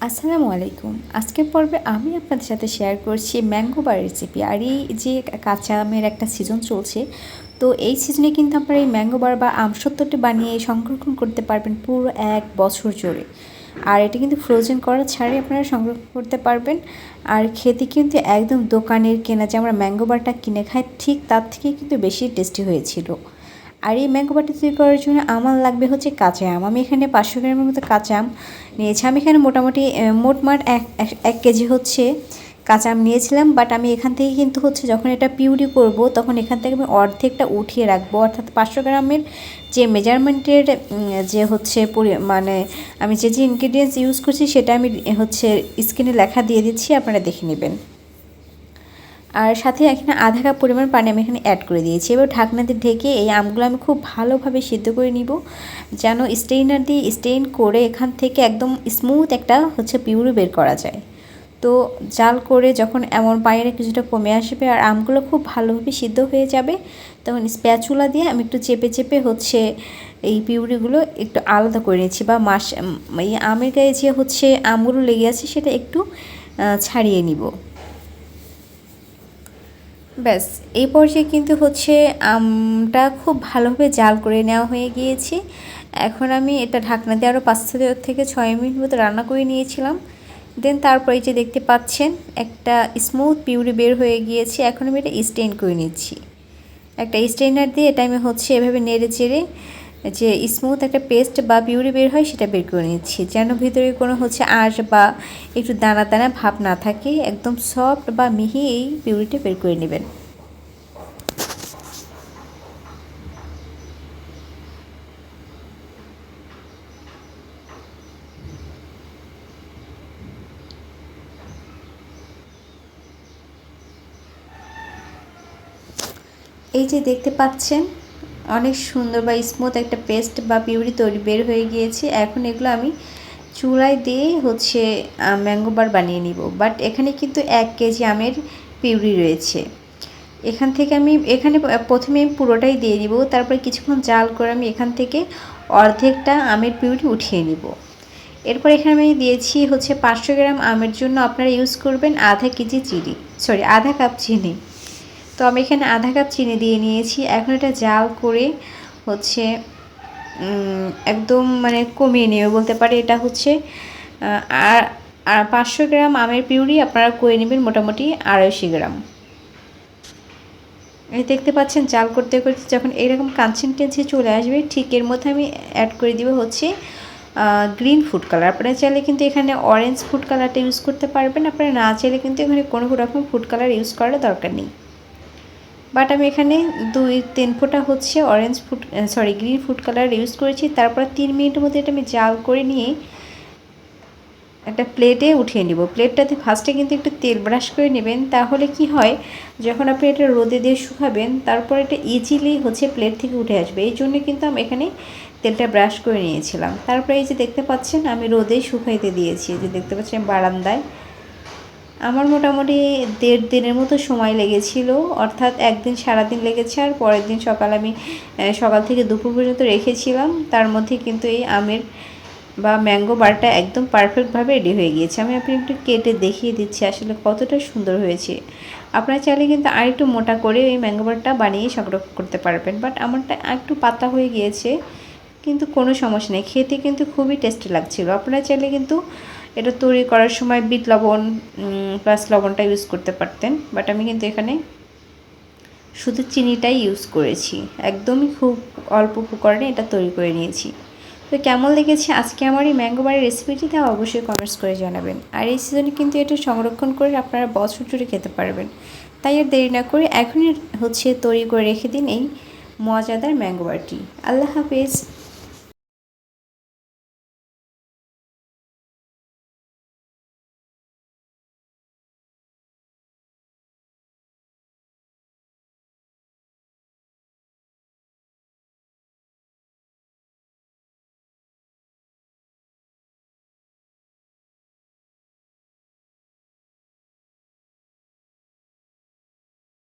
আসসালামু আলাইকুম। আজকের পর্বে আমি আপনাদের সাথে শেয়ার করছি ম্যাঙ্গো বার রেসিপি। আর এই যে কাঁচা আমের একটা সিজন চলছে, তো এই সিজনে কিন্তু আপনারা এই ম্যাঙ্গো বার বা আমসত্ত্বটি বানিয়ে সংরক্ষণ করতে পারবেন পুরো 1 বছর জুড়ে। আর এটা কিন্তু ফ্রোজেন করা ছাড়াই আপনারা সংরক্ষণ করতে পারবেন। আর খেতে কিন্তু একদম দোকানের কেনা যে আমরা ম্যাঙ্গো বারটা কিনে খাই, ঠিক তার থেকে কিন্তু বেশি টেস্টি হয়েছিল। আর এই ম্যাঙ্গো বারটা তৈরি করার জন্য আমার লাগবে হচ্ছে কাঁচা আম। আমি এখানে 500 গ্রামের মতো কাঁচা আম নিয়েছি। আমি এখানে মোটামুটি মোটমাট এক কেজি হচ্ছে কাঁচা আম নিয়েছিলাম। বাট আমি এখান থেকে কিন্তু হচ্ছে যখন এটা পিউরি করব তখন এখান থেকে আমি অর্ধেকটা উঠিয়ে রাখবো, অর্থাৎ 500 গ্রামের যে মেজারমেন্টের যে হচ্ছে মানে আমি যে ইনগ্রিডিয়েন্টস ইউজ করছি সেটা আমি হচ্ছে স্ক্রিনে লেখা দিয়ে দিচ্ছি, আপনারা দেখে নেবেন। আর সাথে এখানে আধা কাপ পরিমাণ পানি আমি এখানে অ্যাড করে দিয়েছি। এবার ঢাকনা দিয়ে ঢেকে এই আমগুলো আমি খুব ভালোভাবে সিদ্ধ করে নিব, যেন স্টেইনার দিয়ে স্টেইন করে এখান থেকে একদম স্মুথ একটা হচ্ছে পিউরি বের করা যায়। তো জাল করে যখন এমন পানিটা কিছুটা কমে আসবে আর আমগুলো খুব ভালোভাবে সিদ্ধ হয়ে যাবে, তখন স্প্যাচুলা দিয়ে আমি একটু চেপে চেপে হচ্ছে এই পিউরিগুলো একটু আলাদা করে নিচ্ছি, বা এই আমের গায়ে যে হচ্ছে আমগুলো লেগে আছে সেটা একটু ছাড়িয়ে নিব। ব্যাস এই পর্যায়ে কিন্তু হচ্ছে আমটা খুব ভালোভাবে জাল করে নেওয়া হয়ে গিয়েছে। এখন আমি এটা ঢাকনা দিয়ে আরও 5 থেকে 6 মিনিট মতো রান্না করে নিয়েছিলাম। দেন তারপরে যে দেখতে পাচ্ছেন একটা স্মুথ পিউরি বের হয়ে গিয়েছে। এখন আমি এটা স্টেইন করে নিচ্ছি একটা স্টেইনার দিয়ে। এটা আমি হচ্ছে এভাবে নেড়ে চেড়ে যে স্মুথ একটা পেস্ট বা পিউরি বের হয় সেটা বের করে নিচ্ছি, যেন ভিতরে কোনো হচ্ছে আঁশ বা একটু দানা দানা ভাব না থাকে। একদম সফট বা মিহি এই পিউরিটা বের করে নেবেন। এই যে দেখতে পাচ্ছেন অনেক সুন্দর বা স্মুথ একটা পেস্ট বা পিউরি তৈরি বের হয়ে গিয়েছে। এখন এগুলো আমি চুলায় দিয়ে হচ্ছে ম্যাঙ্গো বার বানিয়ে নিব। বাট এখানে কিন্তু 1 কেজি আমের পিউরি রয়েছে। এখান থেকে আমি প্রথমে পুরোটাই দিয়ে দিব, তারপরে কিছুক্ষণ জাল করে আমি এখান থেকে অর্ধেকটা আমের পিউরি উঠিয়ে নিব। এরপর এখানে আমি দিয়েছি হচ্ছে 500 গ্রাম আমের জন্য আপনারা ইউজ করবেন আধা কাপ চিনি। তো আমি এখানে আধা কাপ চিনি দিয়ে নিয়েছি। এখন এটা জাল করে হচ্ছে একদম মানে কমিয়ে নেবে বলতে পারে। এটা হচ্ছে আর 500 গ্রাম আমের পিউরি আপনারা করে নেবেন মোটামুটি 250 গ্রাম। এই দেখতে পাচ্ছেন জাল করতে করতে যখন এরকম কনসিস্টেন্সি চলে আসবে, ঠিক এর মধ্যে আমি অ্যাড করে দিব হচ্ছে গ্রিন ফুড কালার। আপনারা চাইলে কিন্তু এখানে অরেঞ্জ ফুড কালারটা ইউজ করতে পারবেন, আপনারা না চাইলে কিন্তু এখানে কোনো রকম ফুড কালার ইউজ করার দরকার নেই। বাট আমি এখানে 2-3 ফোঁটা হচ্ছে গ্রিন ফুড কালার ইউজ করেছি। তারপর 3 মিনিটের মধ্যে এটা আমি জাল করে নিয়ে একটা প্লেটে উঠিয়ে নিব। প্লেটটাতে ফার্স্টে কিন্তু একটু তেল ব্রাশ করে নেবেন, তাহলে কি হয় যখন আপনি এটা রোদে দিয়ে শুকাবেন তারপর এটা ইজিলি হচ্ছে প্লেট থেকে উঠে আসবে। এই জন্য কিন্তু আমি এখানে তেলটা ব্রাশ করে নিয়েছিলাম। তারপরে এই যে দেখতে পাচ্ছেন আমি রোদে শুকাইতে দিয়েছি, যে দেখতে পাচ্ছেন বারান্দায়। আমার মোটামুটি 1.5 দিনের মতো সময় লেগেছিল, অর্থাৎ একদিন সারাদিন লেগেছে আর পরের দিন সকাল থেকে দুপুর পর্যন্ত রেখেছিলাম। তার মধ্যে কিন্তু এই আমের বা ম্যাঙ্গো বারটা একদম পারফেক্টভাবে রেডি হয়ে গিয়েছে। আমি আপনি একটু কেটে দেখিয়ে দিচ্ছি আসলে কতটা সুন্দর হয়েছে। আপনারা চাইলে কিন্তু আরেকটু মোটা করে এই ম্যাঙ্গো বারটা বানিয়ে সংরক্ষণ করতে পারবেন। বাট আমারটা একটু পাতলা হয়ে গিয়েছে, কিন্তু কোনো সমস্যা নেই, খেতে কিন্তু খুবই টেস্টি লাগছিল। আপনারা চাইলে কিন্তু এটা তৈরি করার সময় বিট লবণ প্লাস লবণটা ইউজ করতে পারতেন। বাট আমি কিন্তু এখানে শুধু চিনিটাই ইউজ করেছি, একদমই খুব অল্প উপকরণে এটা তৈরি করে নিয়েছি। তো কেমন লেগেছে আজকে আমার এই ম্যাঙ্গো বারের রেসিপিটি, তা অবশ্যই কমেন্টস করে জানাবেন। আর এই সিজনে কিন্তু এটা সংরক্ষণ করে আপনারা বছর জুড়ে খেতে পারবেন। তাই আর দেরি না করে এখনই হচ্ছে তৈরি করে রেখে দিন এই মজাদার ম্যাঙ্গো বারটি। আল্লাহ হাফেজ।